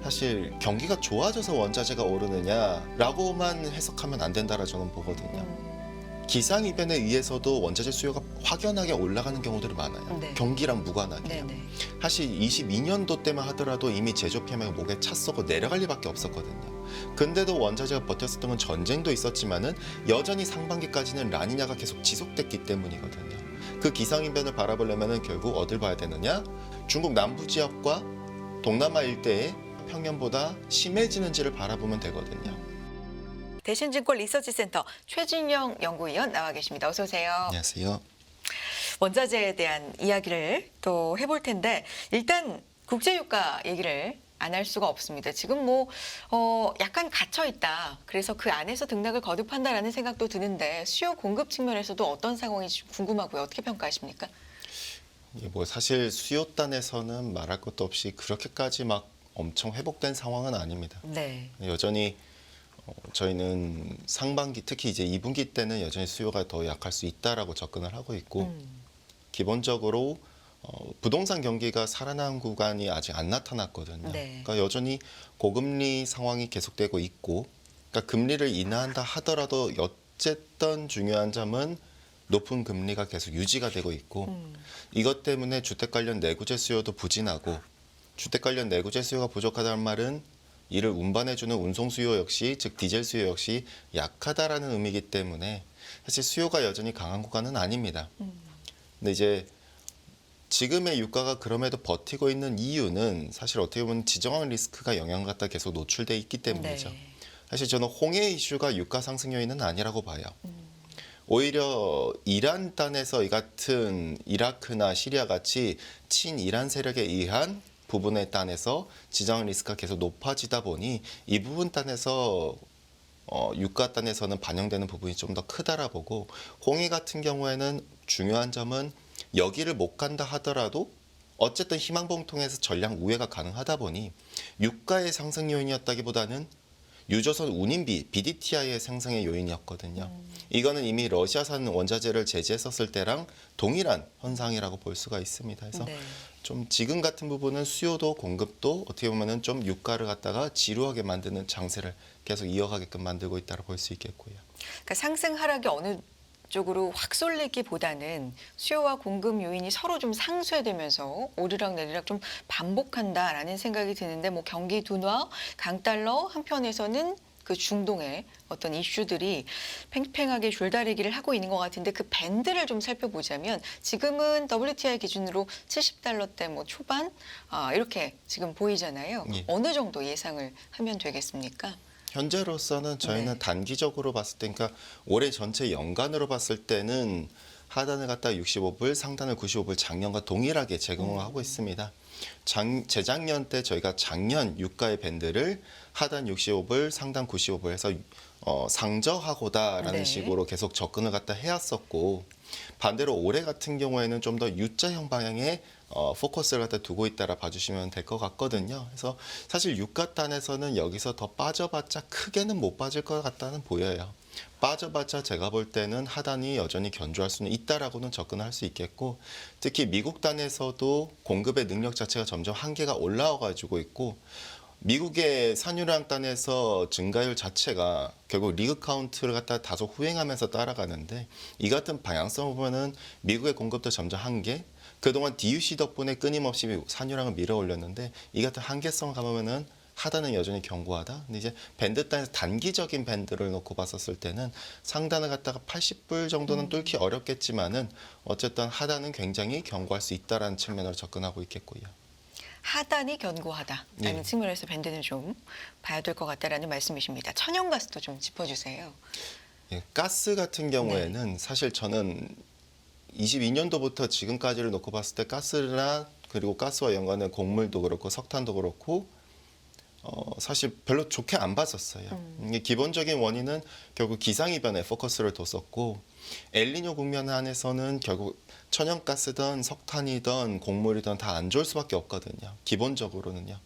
사실 경기가 좋아져서 원자재가 오르느냐라고만 해석하면 안 된다라 저는 보거든요. 기상이변에 의해서도 원자재 수요가 확연하게 올라가는 경우들이 많아요. 네. 경기랑 무관하게요. 네네. 사실 22년도 때만 하더라도 이미 제조 PMI가 목에 찼었고 내려갈 리밖에 없었거든요. 근데도 원자재가 버텼었던 건 전쟁도 있었지만은 여전히 상반기까지는 라니냐가 계속 지속됐기 때문이거든요. 그 기상이변을 바라보려면은 결국 어딜 봐야 되느냐? 중국 남부 지역과 동남아 일대의 평년보다 심해지는지를 바라보면 되거든요. 대신증권 리서치센터 최진영 연구위원 나와 계십니다. 어서 오세요. 안녕하세요. 원자재에 대한 이야기를 또 해볼 텐데 일단 국제유가 얘기를 안 할 수가 없습니다. 지금 약간 갇혀 있다. 그래서 그 안에서 등락을 거듭한다라는 생각도 드는데 수요 공급 측면에서도 어떤 상황인지 궁금하고요. 어떻게 평가하십니까? 사실 수요단에서는 말할 것도 없이 그렇게까지 막 엄청 회복된 상황은 아닙니다. 네. 여전히 저희는 상반기 특히 이제 2분기 때는 여전히 수요가 더 약할 수 있다라고 접근을 하고 있고 기본적으로 부동산 경기가 살아난 구간이 아직 안 나타났거든요. 네. 그러니까 여전히 고금리 상황이 계속되고 있고, 그러니까 금리를 인하한다 하더라도 어쨌든 중요한 점은 높은 금리가 계속 유지가 되고 있고, 이것 때문에 주택 관련 내구재 수요도 부진하고, 주택 관련 내구재 수요가 부족하다는 말은 이를 운반해주는 운송 수요 역시, 즉 디젤 수요 역시 약하다라는 의미이기 때문에 사실 수요가 여전히 강한 구간은 아닙니다. 근데 이제 지금의 유가가 그럼에도 버티고 있는 이유는 사실 어떻게 보면 지정학 리스크가 영향을 갖다 계속 노출돼 있기 때문이죠. 네. 사실 저는 홍해 이슈가 유가 상승 요인은 아니라고 봐요. 오히려 이란 단에서 이 같은 이라크나 시리아 같이 친이란 세력에 의한 부분에 단에서 지정 리스크가 계속 높아지다 보니 이 부분 단에서 유가 단에서는 반영되는 부분이 좀 더 크다라 보고, 홍해 같은 경우에는 중요한 점은 여기를 못 간다 하더라도 어쨌든 희망봉통에서 전량 우회가 가능하다 보니 유가의 상승 요인이었다기보다는 유조선 운임비 BDTI의 생성의 요인이었거든요. 이거는 이미 러시아산 원자재를 제재했었을 때랑 동일한 현상이라고 볼 수가 있습니다. 그래서 네. 좀 지금 같은 부분은 수요도 공급도 어떻게 보면은 좀 유가를 갖다가 지루하게 만드는 장세를 계속 이어가게끔 만들고 있다고 볼 수 있겠고요. 그러니까 상승 하락이 어느 쪽으로 확 쏠리기보다는 수요와 공급 요인이 서로 좀 상쇄되면서 오르락 내리락 좀 반복한다라는 생각이 드는데 경기 둔화, 강달러 한편에서는 그 중동의 어떤 이슈들이 팽팽하게 줄다리기를 하고 있는 것 같은데 그 밴드를 좀 살펴보자면 지금은 WTI 기준으로 70달러대 초반 이렇게 지금 보이잖아요. 예. 어느 정도 예상을 하면 되겠습니까? 현재로서는 저희는 네. 단기적으로 봤을 때, 그러니까 올해 전체 연간으로 봤을 때는 하단을 갖다 65불, 상단을 95불 작년과 동일하게 제공을 하고 있습니다. 재작년 때 저희가 작년 유가의 밴드를 하단 65불, 상단 95불 해서 상저하고다라는 네. 식으로 계속 접근을 갖다 해왔었고, 반대로 올해 같은 경우에는 좀 더 U자형 방향의 포커스를 갖다 두고 있다라 봐주시면 될 것 같거든요. 그래서 사실 유가단에서는 여기서 더 빠져봤자 크게는 못 빠질 것 같다는 보여요. 빠져봤자 제가 볼 때는 하단이 여전히 견조할 수는 있다라고는 접근할 수 있겠고, 특히 미국 단에서도 공급의 능력 자체가 점점 한계가 올라와가지고 있고, 미국의 산유량 단에서 증가율 자체가 결국 리그 카운트를 갖다 다소 후행하면서 따라가는데, 이 같은 방향성을 보면은 미국의 공급도 점점 한계, 그동안 DUC 덕분에 끊임없이 산유량을 밀어 올렸는데 이 같은 한계성을 가보면은 하단은 여전히 견고하다. 근데 이제 밴드 단에서 단기적인 밴드를 놓고 봤었을 때는 상단을 갖다가 80불 정도는 뚫기 어렵겠지만은 어쨌든 하단은 굉장히 견고할 수 있다라는 측면으로 접근하고 있겠고요. 하단이 견고하다라는 예. 측면에서 밴드는 좀 봐야 될 것 같다라는 말씀이십니다. 천연가스도 좀 짚어주세요. 예, 가스 같은 경우에는 사실 저는 22년도부터 지금까지를 놓고 봤을 때 가스나 그리고 가스와 연관된 곡물도 그렇고 석탄도 그렇고 사실 별로 좋게 안 봤었어요. 이게 기본적인 원인은 결국 기상이변에 포커스를 뒀었고, 엘니뇨 국면 안에서는 결국 천연가스든 석탄이든 곡물이든 다 안 좋을 수밖에 없거든요. 기본적으로는요.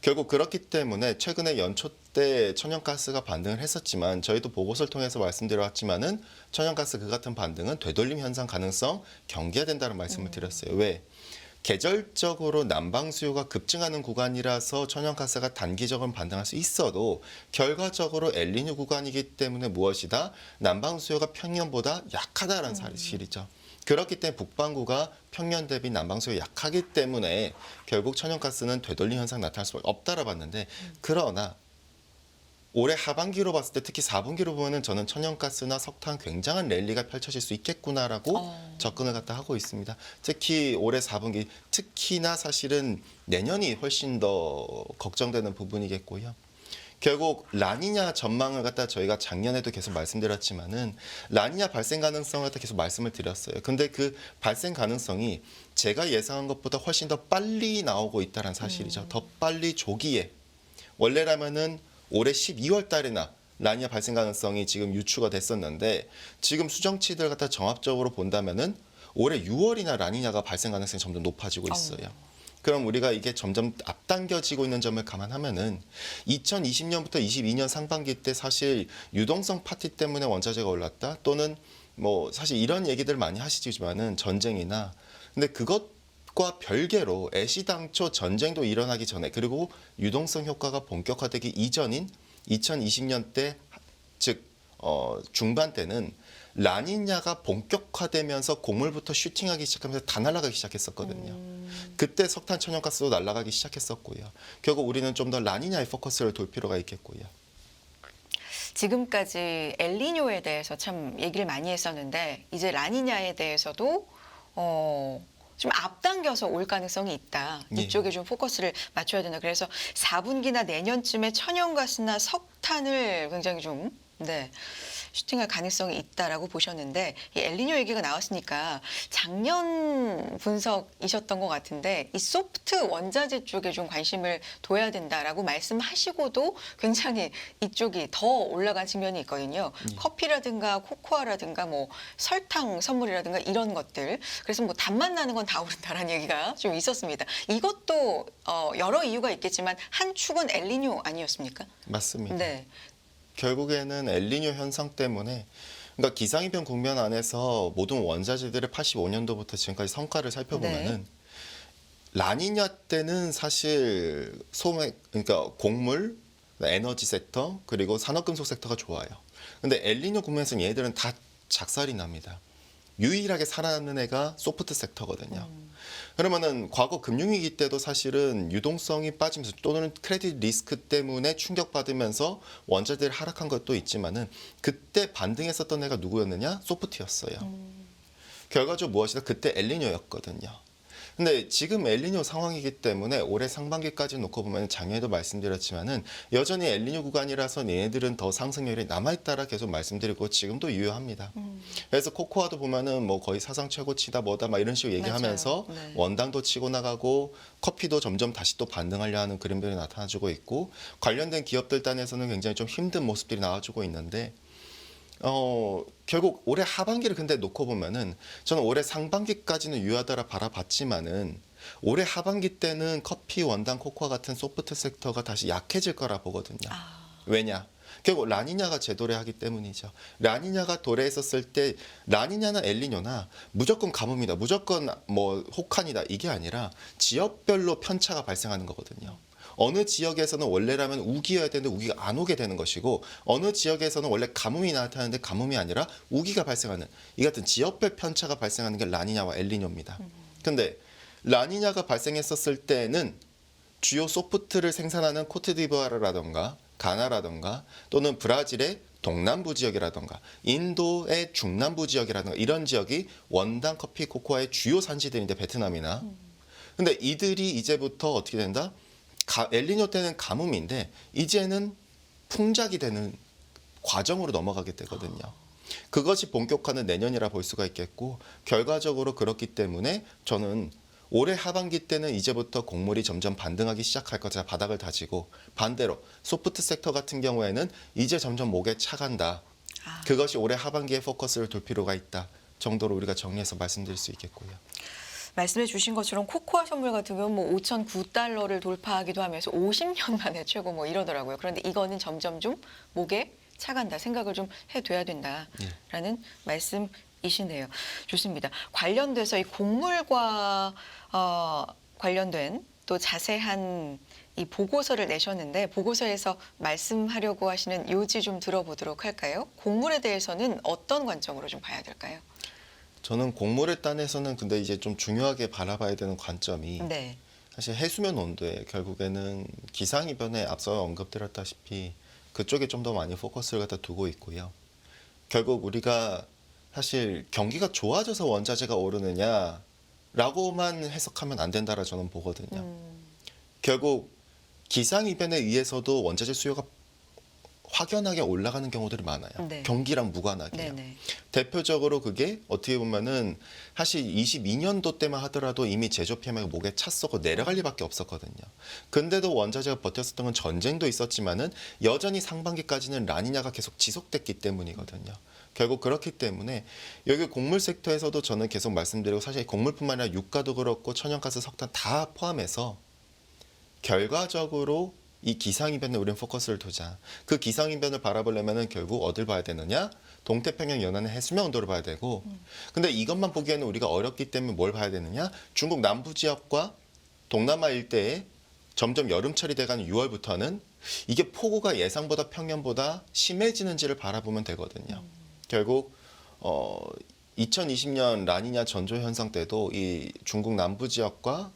결국 그렇기 때문에 최근에 연초 때 천연가스가 반등을 했었지만 저희도 보고서를 통해서 말씀드려왔지만은 천연가스 그 같은 반등은 되돌림 현상 가능성 경계해야 된다는 말씀을 드렸어요. 왜? 계절적으로 난방 수요가 급증하는 구간이라서 천연가스가 단기적으로 반등할 수 있어도 결과적으로 엘니뇨 구간이기 때문에 무엇이다? 난방 수요가 평년보다 약하다라는 사실이죠. 그렇기 때문에 북반구가 평년 대비 난방 수요 약하기 때문에 결국 천연가스는 되돌림 현상 나타날 수밖에 없다라 봤는데 그러나 올해 하반기로 봤을 때 특히 4분기로 보면은 저는 천연가스나 석탄 굉장한 랠리가 펼쳐질 수 있겠구나라고 접근을 갖다 하고 있습니다. 특히 올해 4분기 특히나 사실은 내년이 훨씬 더 걱정되는 부분이겠고요. 결국 라니냐 전망을 갖다 저희가 작년에도 계속 말씀드렸지만은 라니냐 발생 가능성을 갖다 계속 말씀을 드렸어요. 근데 그 발생 가능성이 제가 예상한 것보다 훨씬 더 빨리 나오고 있다는 사실이죠. 더 빨리 조기에 원래라면은 올해 12월 달에나 라니냐 발생 가능성이 지금 유추가 됐었는데 지금 수정치들 갖다 종합적으로 본다면은 올해 6월이나 라니냐가 발생 가능성이 점점 높아지고 있어요. 그럼 우리가 이게 점점 앞당겨지고 있는 점을 감안하면은 2020년부터 22년 상반기 때 사실 유동성 파티 때문에 원자재가 올랐다 또는 뭐 사실 이런 얘기들 많이 하시지만은 전쟁이나 근데 그것과 별개로 애시당초 전쟁도 일어나기 전에 그리고 유동성 효과가 본격화되기 이전인 2020년 때 즉 중반 때는 라니냐가 본격화되면서 곡물부터 슈팅하기 시작하면서 다 날아가기 시작했었거든요. 그때 석탄 천연가스도 날아가기 시작했었고요. 결국 우리는 좀 더 라니냐의 포커스를 둘 필요가 있겠고요. 지금까지 엘니뇨에 대해서 참 얘기를 많이 했었는데 이제 라니냐에 대해서도 좀 앞당겨서 올 가능성이 있다. 예. 이쪽에 좀 포커스를 맞춰야 된다. 그래서 4분기나 내년쯤에 천연가스나 석탄을 굉장히 좀 슈팅할 가능성이 있다라고 보셨는데 이 엘니뇨 얘기가 나왔으니까 작년 분석이셨던 것 같은데 이 소프트 원자재 쪽에 좀 관심을 둬야 된다라고 말씀하시고도 굉장히 이쪽이 더 올라간 측면이 있거든요. 커피라든가 코코아라든가 뭐 설탕 선물이라든가 이런 것들. 그래서 뭐 단맛 나는 건 다 오른다라는 얘기가 좀 있었습니다. 이것도 여러 이유가 있겠지만 한 축은 엘니뇨 아니었습니까? 맞습니다. 네. 결국에는 엘니뇨 현상 때문에 그러니까 기상이변 국면 안에서 모든 원자재들의 85년도부터 지금까지 성과를 살펴보면은 라니냐 때는 사실 그러니까 곡물, 에너지 섹터 그리고 산업금속 섹터가 좋아요. 근데 엘니뇨 국면에서는 얘들은 다 작살이 납니다. 유일하게 살아남는 애가 소프트 섹터거든요. 그러면은 과거 금융위기 때도 사실은 유동성이 빠지면서 또는 크레딧 리스크 때문에 충격받으면서 원자재를 하락한 것도 있지만은 그때 반등했었던 애가 누구였느냐? 소프트였어요. 결과적으로 무엇이다? 그때 엘니뇨였거든요. 근데 지금 엘니뇨 상황이기 때문에 올해 상반기까지 놓고 보면 작년에도 말씀드렸지만은 여전히 엘니뇨 구간이라서 얘네들은 더 상승률이 남아있다라 계속 말씀드리고 지금도 유효합니다. 그래서 코코아도 보면은 뭐 거의 사상 최고치다 뭐다 막 이런 식으로 얘기하면서 네. 원당도 치고 나가고 커피도 점점 다시 또 반등하려 하는 그림들이 나타나주고 있고 관련된 기업들 단에서는 굉장히 좀 힘든 모습들이 나와주고 있는데 결국 올해 하반기를 근데 놓고 보면은 저는 올해 상반기까지는 유효하다라 바라봤지만은 올해 하반기 때는 커피, 원당, 코코아 같은 소프트 섹터가 다시 약해질 거라 보거든요. 왜냐? 결국 라니냐가 재도래하기 때문이죠. 라니냐가 도래했었을 때 라니냐나 엘니뇨나 무조건 가뭄이다, 무조건 뭐 혹한이다 이게 아니라 지역별로 편차가 발생하는 거거든요. 어느 지역에서는 원래라면 우기여야 되는데 우기가 안 오게 되는 것이고 어느 지역에서는 원래 가뭄이 나타나는데 가뭄이 아니라 우기가 발생하는 이 같은 지역별 편차가 발생하는 게 라니냐와 엘니뇨입니다. 근데 라니냐가 발생했었을 때는 주요 소프트를 생산하는 코트디부아르라던가 가나라던가 또는 브라질의 동남부 지역이라던가 인도의 중남부 지역이라던가 이런 지역이 원당 커피 코코아의 주요 산지들인데 베트남이나 근데 이들이 이제부터 어떻게 된다? 엘니뇨 때는 가뭄인데 이제는 풍작이 되는 과정으로 넘어가게 되거든요. 그것이 본격화는 내년이라 볼 수가 있겠고 결과적으로 그렇기 때문에 저는 올해 하반기 때는 이제부터 곡물이 점점 반등하기 시작할 것이다. 바닥을 다지고 반대로 소프트 sek터 같은 경우에는 이제 점점 목에 차간다. 그것이 올해 하반기에 포커스를 둘 필요가 있다. 정도로 우리가 정리해서 말씀드릴 수 있겠고요. 말씀해 주신 것처럼 코코아 선물 같은 경우는 뭐 5,009달러를 돌파하기도 하면서 50년 만에 최고 뭐 이러더라고요. 그런데 이거는 점점 좀 목에 차간다 생각을 좀 해둬야 된다라는 말씀 이시네요. 좋습니다. 관련돼서 이 곡물과 관련된 또 자세한 이 보고서를 내셨는데 보고서에서 말씀하려고 하시는 요지 좀 들어보도록 할까요? 곡물에 대해서는 어떤 관점으로 좀 봐야 될까요? 저는 곡물에 딴에서는 근데 이제 좀 중요하게 바라봐야 되는 관점이 네. 사실 해수면 온도에 결국에는 기상이변에 앞서 언급드렸다시피 그쪽에 좀 더 많이 포커스를 갖다 두고 있고요. 결국 우리가 사실 경기가 좋아져서 원자재가 오르느냐라고만 해석하면 안 된다라 저는 보거든요. 결국 기상이변에 의해서도 원자재 수요가 확연하게 올라가는 경우들이 많아요. 네. 경기랑 무관하게요. 네네. 대표적으로 그게 어떻게 보면은 사실 22년도 때만 하더라도 이미 제조 PMI가 목에 찼었고 내려갈 리밖에 없었거든요. 근데도 원자재가 버텼었던 건 전쟁도 있었지만은 여전히 상반기까지는 라니냐가 계속 지속됐기 때문이거든요. 결국 그렇기 때문에 여기 곡물 섹터에서도 저는 계속 말씀드리고 사실 곡물뿐만 아니라 유가도 그렇고 천연가스, 석탄 다 포함해서 결과적으로 이 기상이변에 우리는 포커스를 두자. 그 기상이변을 바라보려면은 결국 어딜 봐야 되느냐? 동태평양 연안의 해수면 온도를 봐야 되고, 근데 이것만 보기에는 우리가 어렵기 때문에 뭘 봐야 되느냐? 중국 남부 지역과 동남아 일대에 점점 여름철이 돼가는 6월부터는 이게 폭우가 예상보다 평년보다 심해지는지를 바라보면 되거든요. 결국 2020년 라니냐 전조 현상 때도 이 중국 남부 지역과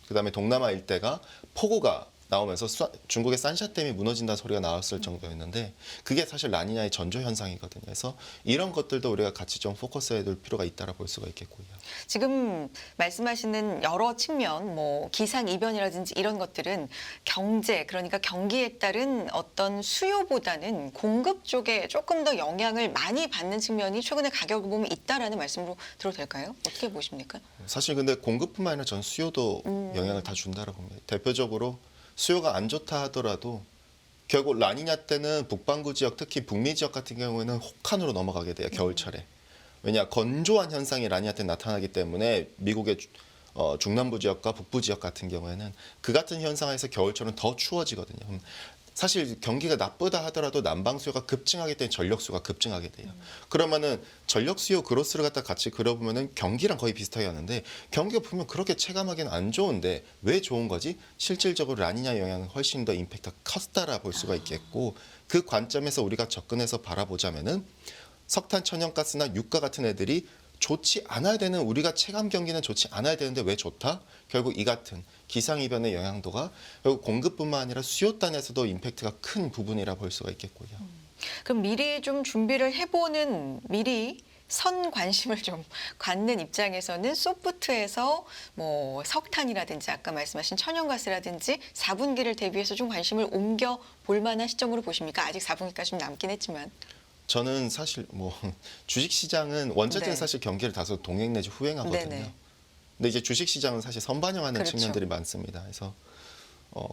그다음에 동남아 일대가 폭우가 나오면서 중국의 산샤댐이 무너진다는 소리가 나왔을 정도였는데 그게 사실 라니냐의 전조 현상이거든요. 그래서 이런 것들도 우리가 같이 좀 포커스해야 될 필요가 있다라 볼 수가 있겠고요. 지금 말씀하시는 여러 측면, 뭐 기상 이변이라든지 이런 것들은 경제, 그러니까 경기에 따른 어떤 수요보다는 공급 쪽에 조금 더 영향을 많이 받는 측면이 최근에 가격을 보면 있다라는 말씀으로 들어도 될까요? 어떻게 보십니까? 사실 근데 공급뿐만 아니라 전 수요도 영향을 다 준다라고 봅니다. 대표적으로 수요가 안 좋다 하더라도 결국 라니냐 때는 북반구 지역 특히 북미 지역 같은 경우에는 혹한으로 넘어가게 돼요. 겨울철에. 왜냐 건조한 현상이 라니냐 때 나타나기 때문에 미국의 중남부 지역과 북부 지역 같은 경우에는 그 같은 현상에서 겨울철은 더 추워지거든요. 사실 경기가 나쁘다 하더라도 난방 수요가 급증하기 때문에 전력 수요가 급증하게 돼요. 그러면은 전력 수요 그로스를 갖다 같이 그려보면은 경기랑 거의 비슷하게 하는데 경기가 보면 그렇게 체감하기는 안 좋은데 왜 좋은 거지? 실질적으로 라니냐 영향은 훨씬 더 임팩트가 컸다라 볼 수가 있겠고 그 관점에서 우리가 접근해서 바라보자면은 석탄, 천연가스나 유가 같은 애들이 좋지 않아야 되는 우리가 체감 경기는 좋지 않아야 되는데 왜 좋다? 결국 이 같은 기상이변의 영향도가 결국 공급뿐만 아니라 수요 단에서도 임팩트가 큰 부분이라 볼 수가 있겠고요. 그럼 미리 좀 준비를 해보는 미리 선 관심을 좀 갖는 입장에서는 소프트에서 뭐 석탄이라든지 아까 말씀하신 천연가스라든지 4분기를 대비해서 좀 관심을 옮겨 볼 만한 시점으로 보십니까? 아직 4분기까지 좀 남긴 했지만. 저는 사실 뭐 주식 시장은 원자재는 네. 사실 경기를 다소 동행 내지 후행하거든요. 네네. 근데 이제 주식 시장은 사실 선반영하는 그렇죠. 측면들이 많습니다. 그래서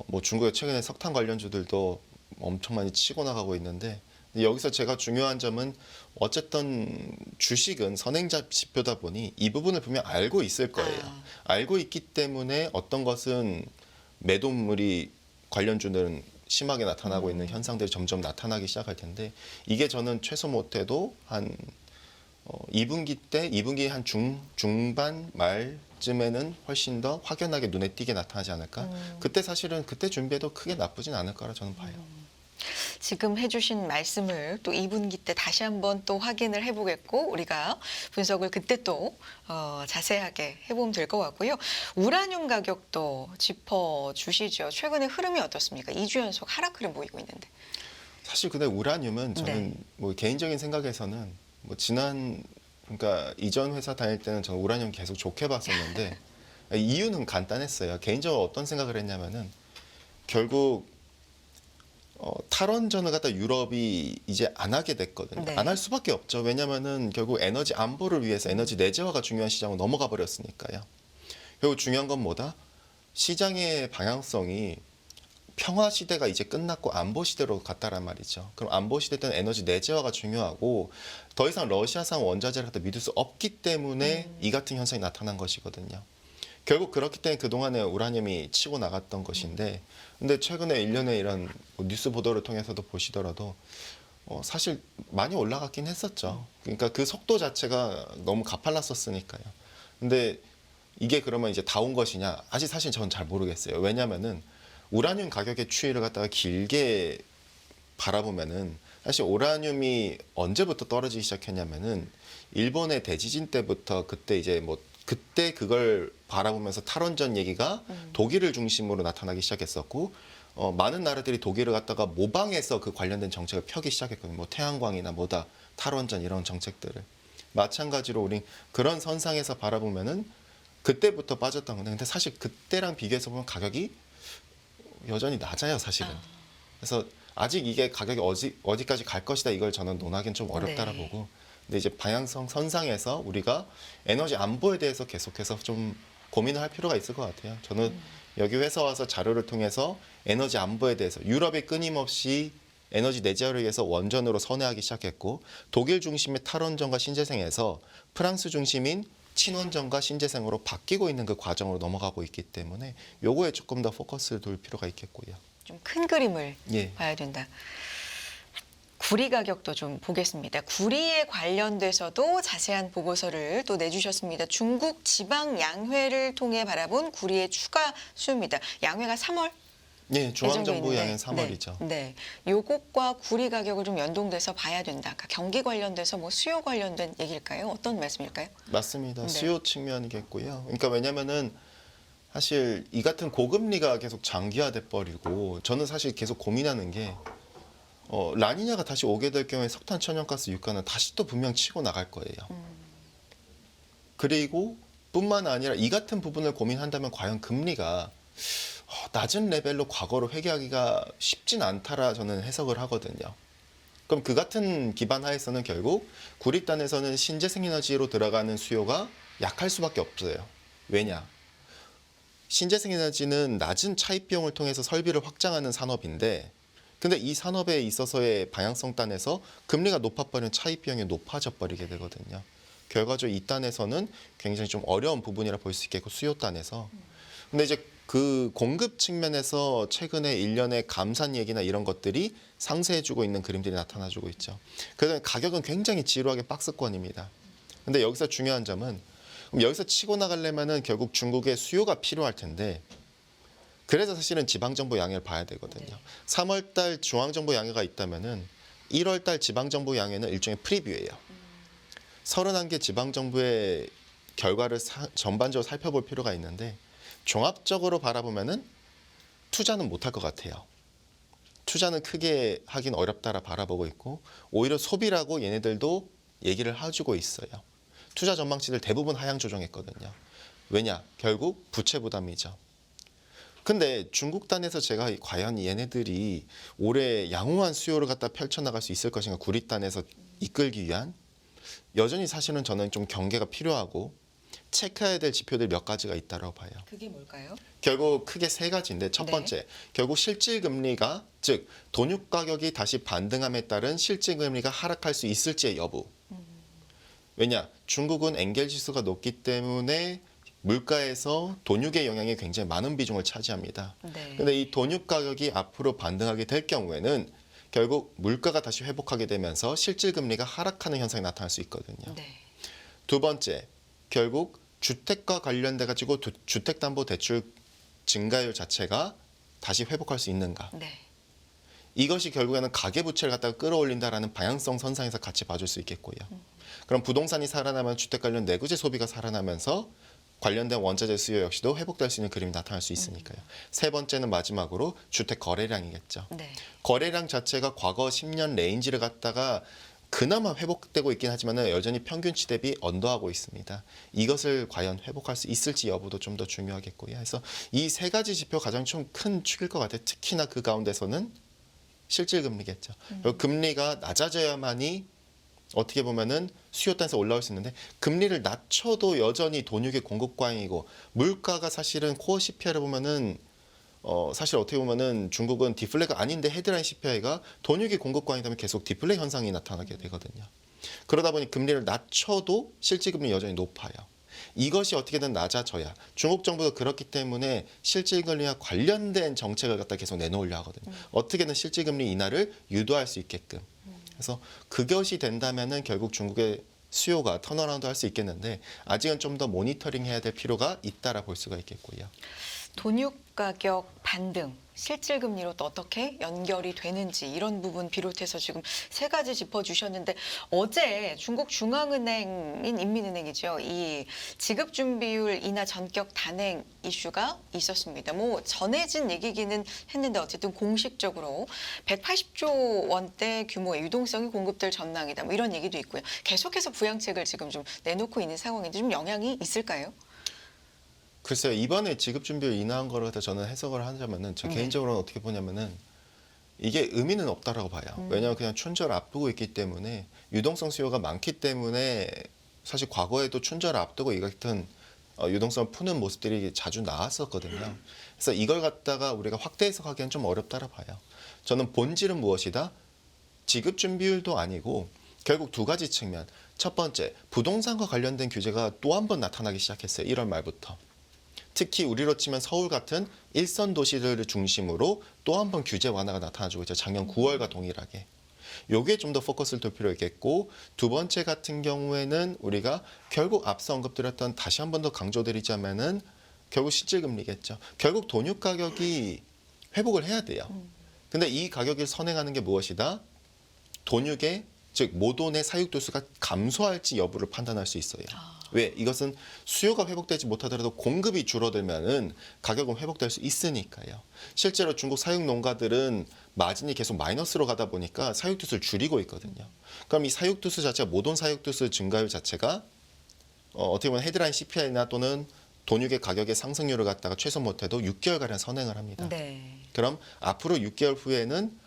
뭐 중국의 최근에 석탄 관련주들도 엄청 많이 치고 나가고 있는데 여기서 제가 중요한 점은 어쨌든 주식은 선행자 지표다 보니 이 부분을 분명 알고 있을 거예요. 알고 있기 때문에 어떤 것은 매도물이 관련주는 심하게 나타나고 있는 현상들이 점점 나타나기 시작할 텐데 이게 저는 최소 못해도 한 2분기 때 2분기 한 중반 말쯤에는 훨씬 더 확연하게 눈에 띄게 나타나지 않을까. 그때 사실은 그때 준비해도 크게 나쁘진 않을 거라 저는 봐요. 지금 해주신 말씀을 또 2분기 때 다시 한번 또 확인을 해보겠고 우리가 분석을 그때 또 자세하게 해보면 될 것 같고요. 우라늄 가격도 짚어주시죠. 최근에 흐름이 어떻습니까? 2주 연속 하락 흐름 보이고 있는데. 사실 근데 우라늄은 저는 네. 뭐 개인적인 생각에서는 뭐 그러니까 이전 회사 다닐 때는 저는 우라늄 계속 좋게 봤었는데 이유는 간단했어요. 개인적으로 어떤 생각을 했냐면은 결국 탈원전을 갖다 유럽이 이제 안 하게 됐거든요. 네. 안 할 수밖에 없죠. 왜냐면은 결국 에너지 안보를 위해서 에너지 내재화가 중요한 시장으로 넘어가 버렸으니까요. 결국 중요한 건 뭐다? 시장의 방향성이 평화 시대가 이제 끝났고 안보 시대로 갔다란 말이죠. 그럼 안보 시대 때는 에너지 내재화가 중요하고 더 이상 러시아산 원자재를 갖다 믿을 수 없기 때문에 이 같은 현상이 나타난 것이거든요. 결국 그렇기 때문에 그동안에 우라늄이 치고 나갔던 것인데 근데 최근에 일련의 이런 뭐 뉴스 보도를 통해서도 보시더라도 사실 많이 올라갔긴 했었죠. 그러니까 그 속도 자체가 너무 가팔랐었으니까요. 근데 이게 그러면 이제 다 온 것이냐? 아직 사실 저는 잘 모르겠어요. 왜냐면은 우라늄 가격의 추이를 갖다가 길게 바라보면은 사실 우라늄이 언제부터 떨어지기 시작했냐면은 일본의 대지진 때부터 그때 이제 뭐 그때 그걸 바라보면서 탈원전 얘기가 독일을 중심으로 나타나기 시작했었고 많은 나라들이 독일을 갖다가 모방해서 그 관련된 정책을 펴기 시작했거든요. 뭐 태양광이나 뭐다 탈원전 이런 정책들을 마찬가지로 우리 그런 선상에서 바라보면은 그때부터 빠졌던 건데 근데 사실 그때랑 비교해서 보면 가격이 여전히 낮아요, 사실은. 그래서 아직 이게 가격이 어디까지 갈 것이다 이걸 저는 논하기는 좀 어렵다라 네. 보고 근데 이제 방향성 선상에서 우리가 에너지 안보에 대해서 계속해서 좀 고민을 할 필요가 있을 것 같아요. 저는 여기 회사 와서 자료를 통해서 에너지 안보에 대해서 유럽이 끊임없이 에너지 내재화를 위해서 원전으로 선회하기 시작했고 독일 중심의 탈원전과 신재생에서 프랑스 중심인 친원전과 신재생으로 바뀌고 있는 그 과정으로 넘어가고 있기 때문에 요거에 조금 더 포커스를 둘 필요가 있겠고요. 좀 큰 그림을 예. 봐야 된다. 구리 가격도 좀 보겠습니다. 구리에 관련돼서도 자세한 보고서를 또 내주셨습니다. 중국 지방 양회를 통해 바라본 구리의 추가 수요입니다. 양회가 3월 예, 중앙정부 예정돼 양행 있는데, 3월이죠. 네, 요것과 구리 가격을 좀 연동돼서 봐야 된다. 그러니까 경기 관련돼서 뭐 수요 관련된 얘기일까요? 어떤 말씀일까요? 맞습니다. 네. 수요 측면이겠고요. 그러니까 왜냐면은 사실 이 같은 고금리가 계속 장기화돼 버리고 저는 사실 계속 고민하는 게 라니냐가 다시 오게 될 경우에 석탄 천연가스 유가는 다시 또 분명 치고 나갈 거예요. 그리고 뿐만 아니라 이 같은 부분을 고민한다면 과연 금리가 낮은 레벨로 과거로 회귀하기가 쉽진 않다라 저는 해석을 하거든요. 그럼 그 같은 기반 하에서는 결국 구리단에서는 신재생에너지로 들어가는 수요가 약할 수밖에 없어요. 왜냐? 신재생에너지는 낮은 차입 비용을 통해서 설비를 확장하는 산업인데 근데 이 산업에 있어서의 방향성 단에서 금리가 높아버리면 차입 비용이 높아져 버리게 되거든요. 결과적으로 이 단에서는 굉장히 좀 어려운 부분이라 볼 수 있겠고 수요 단에서 근데 이제 그 공급 측면에서 최근에 일련의 감산 얘기나 이런 것들이 상쇄해주고 있는 그림들이 나타나주고 있죠. 그래서 가격은 굉장히 지루하게 박스권입니다. 근데 여기서 중요한 점은 그럼 여기서 치고 나가려면은 결국 중국의 수요가 필요할 텐데 그래서 사실은 지방정부 양해를 봐야 되거든요. 3월 달 중앙정부 양해가 있다면은 1월 달 지방정부 양해는 일종의 프리뷰예요. 31개 지방정부의 결과를 전반적으로 살펴볼 필요가 있는데 종합적으로 바라보면은 투자는 못할 것 같아요. 투자는 크게 하긴 어렵다라 바라보고 있고 오히려 소비라고 얘네들도 얘기를 해주고 있어요. 투자 전망치들 대부분 하향 조정했거든요. 왜냐? 결국 부채 부담이죠. 근데 중국 단에서 제가 과연 얘네들이 올해 양호한 수요를 갖다 펼쳐나갈 수 있을 것인가 구리 단에서 이끌기 위한 여전히 사실은 저는 좀 경계가 필요하고 체크해야 될 지표들 몇 가지가 있다고 봐요. 그게 뭘까요? 결국 크게 세 가지인데 첫 네. 번째, 결국 실질 금리가 즉 돈육 가격이 다시 반등함에 따른 실질 금리가 하락할 수 있을지의 여부. 왜냐? 중국은 엔겔 지수가 높기 때문에 물가에서 돈육의 영향이 굉장히 많은 비중을 차지합니다. 네. 근데 이 돈육 가격이 앞으로 반등하게 될 경우에는 결국 물가가 다시 회복하게 되면서 실질 금리가 하락하는 현상이 나타날 수 있거든요. 네. 두 번째, 결국 주택과 관련돼 가지고 주택담보대출 증가율 자체가 다시 회복할 수 있는가? 네. 이것이 결국에는 가계부채를 갖다가 끌어올린다라는 방향성 선상에서 같이 봐줄 수 있겠고요. 그럼 부동산이 살아나면 주택 관련 내구재 소비가 살아나면서 관련된 원자재 수요 역시도 회복될 수 있는 그림이 나타날 수 있으니까요. 세 번째는 마지막으로 주택 거래량이겠죠. 네. 거래량 자체가 과거 10년 레인지를 갖다가 그나마 회복되고 있긴 하지만 여전히 평균치 대비 언더하고 있습니다. 이것을 과연 회복할 수 있을지 여부도 좀 더 중요하겠고요. 그래서 이 세 가지 지표 가장 좀 큰 축일 것 같아요. 특히나 그 가운데서는 실질 금리겠죠. 금리가 낮아져야만이 어떻게 보면은 수요 단에서 올라올 수 있는데 금리를 낮춰도 여전히 돈육의 공급 과잉이고 물가가 사실은 코어 CPI를 보면은 사실 어떻게 보면은 중국은 디플레가 아닌데 헤드라인 CPI가 돈육의 공급 과잉이라면 계속 디플레 현상이 나타나게 되거든요. 그러다 보니 금리를 낮춰도 실질금리 여전히 높아요. 이것이 어떻게든 낮아져야 중국 정부도 그렇기 때문에 실질금리와 관련된 정책을 갖다 계속 내놓으려 하거든요. 어떻게든 실질금리 인하를 유도할 수 있게끔. 그래서 그것이 된다면은 결국 중국의 수요가 턴어라운드 할 수 있겠는데 아직은 좀 더 모니터링 해야 될 필요가 있다라 볼 수가 있겠고요. 돈육 가격 반등, 실질 금리로 또 어떻게 연결이 되는지 이런 부분 비롯해서 지금 세 가지 짚어주셨는데 어제 중국 중앙은행인 인민은행이죠. 이 지급 준비율 인하 전격 단행 이슈가 있었습니다. 뭐 전해진 얘기기는 했는데 어쨌든 공식적으로 180조 원대 규모의 유동성이 공급될 전망이다. 뭐 이런 얘기도 있고요. 계속해서 부양책을 지금 좀 내놓고 있는 상황인데 좀 영향이 있을까요? 글쎄요, 이번에 지급 준비를 인하한 거를 갖다 저는 해석을 하자면은 저 네. 개인적으로는 어떻게 보냐면은 이게 의미는 없다라고 봐요. 왜냐하면 그냥 춘절을 앞두고 있기 때문에 유동성 수요가 많기 때문에 사실 과거에도 춘절을 앞두고 이 같은 유동성을 푸는 모습들이 자주 나왔었거든요. 그래서 이걸 갖다가 우리가 확대 해석하기엔 좀 어렵다라 봐요. 저는 본질은 무엇이다? 지급 준비율도 아니고 결국 두 가지 측면. 첫 번째, 부동산과 관련된 규제가 또 한 번 나타나기 시작했어요. 1월 말부터. 특히 우리로 치면 서울 같은 일선 도시들을 중심으로 또 한 번 규제 완화가 나타나주고 있죠. 작년 9월과 동일하게. 요게 좀 더 포커스를 둘 필요 있겠고 두 번째 같은 경우에는 우리가 결국 앞서 언급드렸던 다시 한 번 더 강조드리자면은 결국 실질금리겠죠. 결국 돈육 가격이 회복을 해야 돼요. 근데 이 가격을 선행하는 게 무엇이다? 돈육의 즉 모돈의 사육도수가 감소할지 여부를 판단할 수 있어요. 왜? 이것은 수요가 회복되지 못하더라도 공급이 줄어들면은 가격은 회복될 수 있으니까요. 실제로 중국 사육 농가들은 마진이 계속 마이너스로 가다 보니까 사육도수를 줄이고 있거든요. 그럼 이 사육도수 자체가 모돈 사육도수 증가율 자체가 어떻게 보면 헤드라인 CPI나 또는 돈육의 가격의 상승률을 갖다가 최소 못해도 6개월가량 선행을 합니다. 네. 그럼 앞으로 6개월 후에는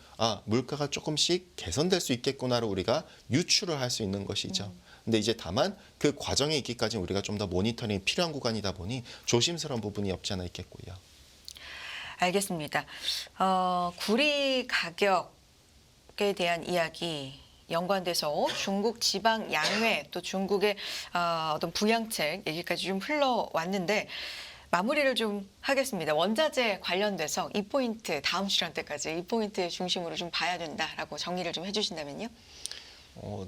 물가가 조금씩 개선될 수 있겠구나를 우리가 유추를 할 수 있는 것이죠. 근데 이제 다만 그 과정에 있기까지 우리가 좀 더 모니터링이 필요한 구간이다 보니 조심스러운 부분이 없지 않아 있겠고요. 알겠습니다. 구리 가격에 대한 이야기 연관돼서 중국 지방 양회 또 중국의 어떤 부양책 얘기까지 좀 흘러왔는데 마무리를 좀 하겠습니다. 원자재 관련돼서 이 포인트 다음 시간 때까지 이 포인트 중심으로 좀 봐야 된다라고 정리를 좀 해주신다면요.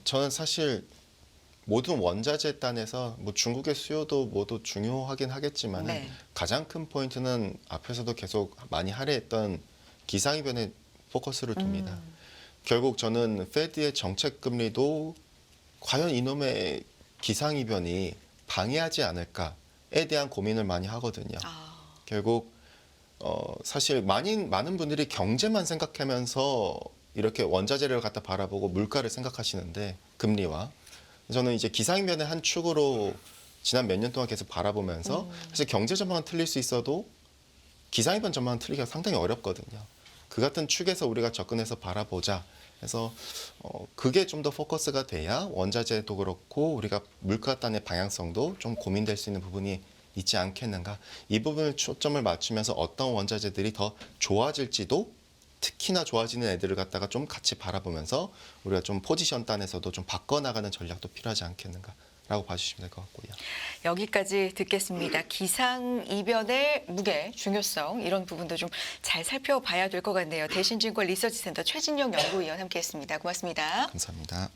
저는 사실 모든 원자재 단에서 뭐 중국의 수요도 모두 중요하긴 하겠지만 네. 가장 큰 포인트는 앞에서도 계속 많이 할애했던 기상이변에 포커스를 둡니다. 결국 저는 페드의 정책 금리도 과연 이놈의 기상이변이 방해하지 않을까에 대한 고민을 많이 하거든요. 결국 사실 많은 분들이 경제만 생각하면서 이렇게 원자재를 갖다 바라보고 물가를 생각하시는데 금리와 저는 이제 기상이변의 한 축으로 지난 몇 년 동안 계속 바라보면서 사실 경제 전망은 틀릴 수 있어도 기상이변 전망은 틀리기가 상당히 어렵거든요. 그 같은 축에서 우리가 접근해서 바라보자. 그래서 그게 좀 더 포커스가 돼야 원자재도 그렇고 우리가 물가 단의 방향성도 좀 고민될 수 있는 부분이 있지 않겠는가. 이 부분을 초점을 맞추면서 어떤 원자재들이 더 좋아질지도 특히나 좋아지는 애들을 갖다가 좀 같이 바라보면서 우리가 좀 포지션 단에서도 좀 바꿔나가는 전략도 필요하지 않겠는가라고 봐주시면 될 것 같고요. 여기까지 듣겠습니다. 기상 이변의 무게, 중요성 이런 부분도 좀 잘 살펴봐야 될 것 같네요. 대신증권 리서치센터 최진영 연구위원 함께했습니다. 고맙습니다. 감사합니다.